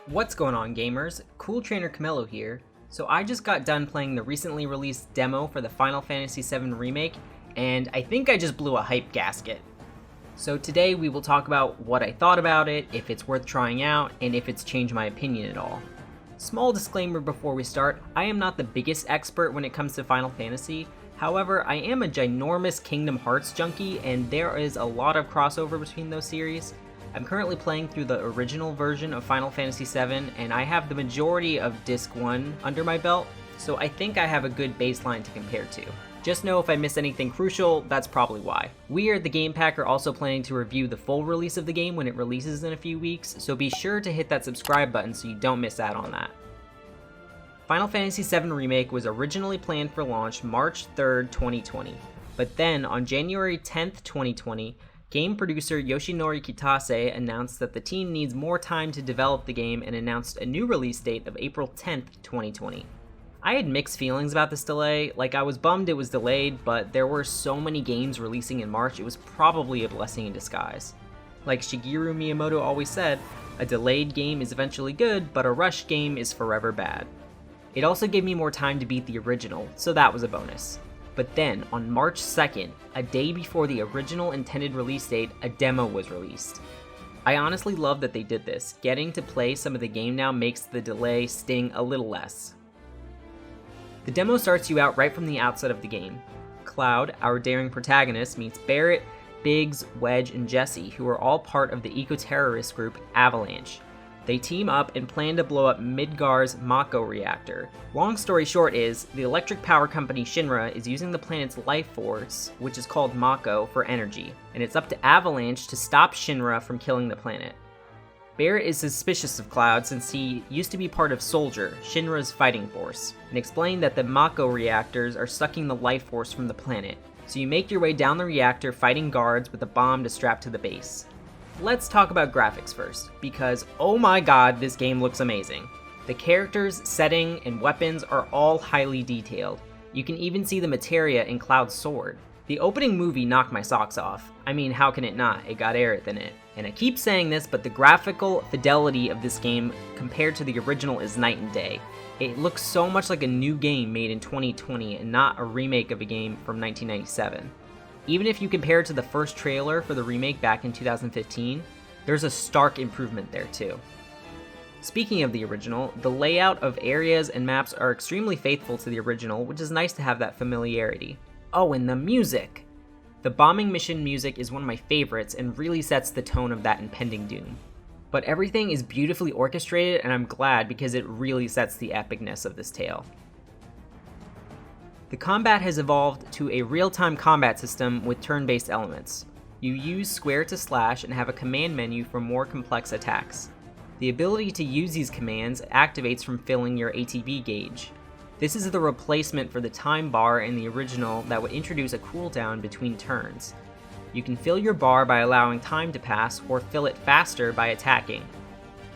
What's going on, gamers? Cooltrainer Camilo here. So I just got done playing the recently released demo for the Final Fantasy VII Remake, and I think I just blew a hype gasket. So today we will talk about what I thought about it, if it's worth trying out, and if it's changed my opinion at all. Small disclaimer before we start, I am not the biggest expert when it comes to Final Fantasy. However, I am a ginormous Kingdom Hearts junkie, and there is a lot of crossover between those series. I'm currently playing through the original version of Final Fantasy VII, and I have the majority of Disc 1 under my belt, so I think I have a good baseline to compare to. Just know if I miss anything crucial, that's probably why. We at the Game Pack are also planning to review the full release of the game when it releases in a few weeks, so be sure to hit that subscribe button so you don't miss out on that. Final Fantasy VII Remake was originally planned for launch March 3rd, 2020, but then on January 10th, 2020, game producer Yoshinori Kitase announced that the team needs more time to develop the game and announced a new release date of April 10th, 2020. I had mixed feelings about this delay. I was bummed it was delayed, but there were so many games releasing in March, it was probably a blessing in disguise. Like Shigeru Miyamoto always said, a delayed game is eventually good, but a rushed game is forever bad. It also gave me more time to beat the original, so that was a bonus. But then, on March 2nd, a day before the original intended release date, a demo was released. I honestly love that they did this. Getting to play some of the game now makes the delay sting a little less. The demo starts you out right from the outset of the game. Cloud, our daring protagonist, meets Barrett, Biggs, Wedge, and Jesse, who are all part of the eco-terrorist group Avalanche. They team up and plan to blow up Midgar's Mako reactor. Long story short is, the electric power company Shinra is using the planet's life force, which is called Mako, for energy, and it's up to Avalanche to stop Shinra from killing the planet. Barrett is suspicious of Cloud since he used to be part of Soldier, Shinra's fighting force, and explained that the Mako reactors are sucking the life force from the planet, so you make your way down the reactor fighting guards with a bomb to strap to the base. Let's talk about graphics first, because oh my god, this game looks amazing. The characters, setting, and weapons are all highly detailed. You can even see the materia in Cloud's sword. The opening movie knocked my socks off. I mean, how can it not? It got Aerith in it. And I keep saying this, but the graphical fidelity of this game compared to the original is night and day. It looks so much like a new game made in 2020 and not a remake of a game from 1997. Even if you compare it to the first trailer for the remake back in 2015, there's a stark improvement there too. Speaking of the original, the layout of areas and maps are extremely faithful to the original, which is nice to have that familiarity. Oh, and the music! The bombing mission music is one of my favorites and really sets the tone of that impending doom. But everything is beautifully orchestrated, and I'm glad because it really sets the epicness of this tale. The combat has evolved to a real-time combat system with turn-based elements. You use square to slash and have a command menu for more complex attacks. The ability to use these commands activates from filling your ATB gauge. This is the replacement for the time bar in the original that would introduce a cooldown between turns. You can fill your bar by allowing time to pass or fill it faster by attacking.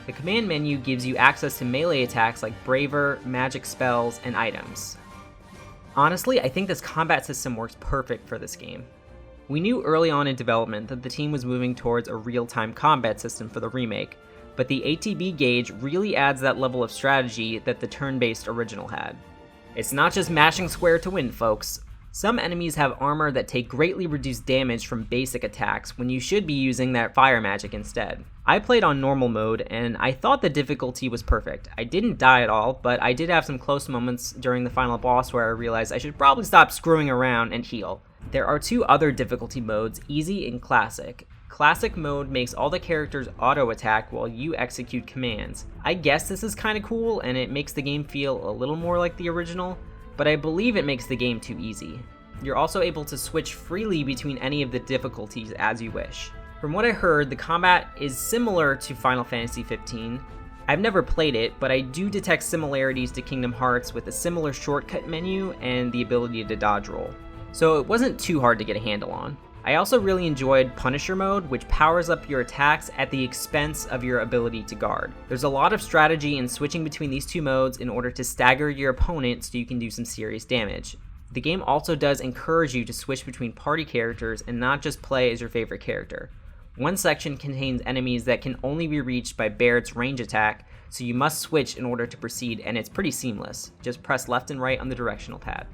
The command menu gives you access to melee attacks like Braver, magic spells, and items. Honestly, I think this combat system works perfect for this game. We knew early on in development that the team was moving towards a real-time combat system for the remake, but the ATB gauge really adds that level of strategy that the turn-based original had. It's not just mashing square to win, folks. Some enemies have armor that take greatly reduced damage from basic attacks when you should be using that fire magic instead. I played on normal mode and I thought the difficulty was perfect. I didn't die at all, but I did have some close moments during the final boss where I realized I should probably stop screwing around and heal. There are two other difficulty modes, Easy and Classic. Classic mode makes all the characters auto-attack while you execute commands. I guess this is kinda cool and it makes the game feel a little more like the original, but I believe it makes the game too easy. You're also able to switch freely between any of the difficulties as you wish. From what I heard, the combat is similar to Final Fantasy XV. I've never played it, but I do detect similarities to Kingdom Hearts with a similar shortcut menu and the ability to dodge roll. So it wasn't too hard to get a handle on. I also really enjoyed Punisher mode, which powers up your attacks at the expense of your ability to guard. There's a lot of strategy in switching between these two modes in order to stagger your opponent so you can do some serious damage. The game also does encourage you to switch between party characters and not just play as your favorite character. One section contains enemies that can only be reached by Barrett's range attack, so you must switch in order to proceed, and it's pretty seamless. Just press left and right on the directional pad.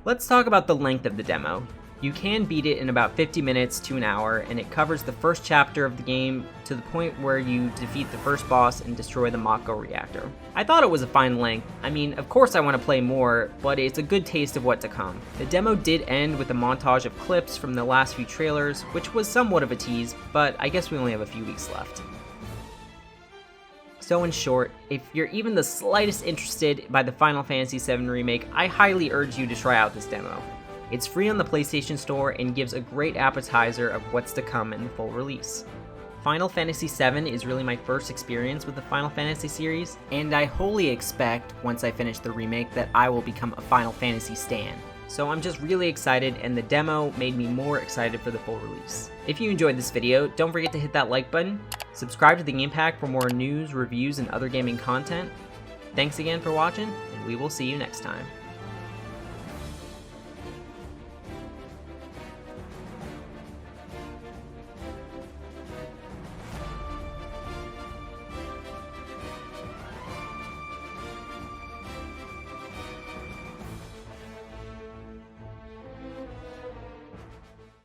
Let's talk about the length of the demo. You can beat it in about 50 minutes to an hour, and it covers the first chapter of the game to the point where you defeat the first boss and destroy the Mako reactor. I thought it was a fine length. I mean, of course I want to play more, but it's a good taste of what to come. The demo did end with a montage of clips from the last few trailers, which was somewhat of a tease, but I guess we only have a few weeks left. So in short, if you're even the slightest interested by the Final Fantasy VII Remake, I highly urge you to try out this demo. It's free on the PlayStation Store and gives a great appetizer of what's to come in the full release. Final Fantasy VII is really my first experience with the Final Fantasy series, and I wholly expect, once I finish the remake, that I will become a Final Fantasy stan. So I'm just really excited, and the demo made me more excited for the full release. If you enjoyed this video, don't forget to hit that like button, subscribe to the Game Pack for more news, reviews, and other gaming content. Thanks again for watching, and we will see you next time.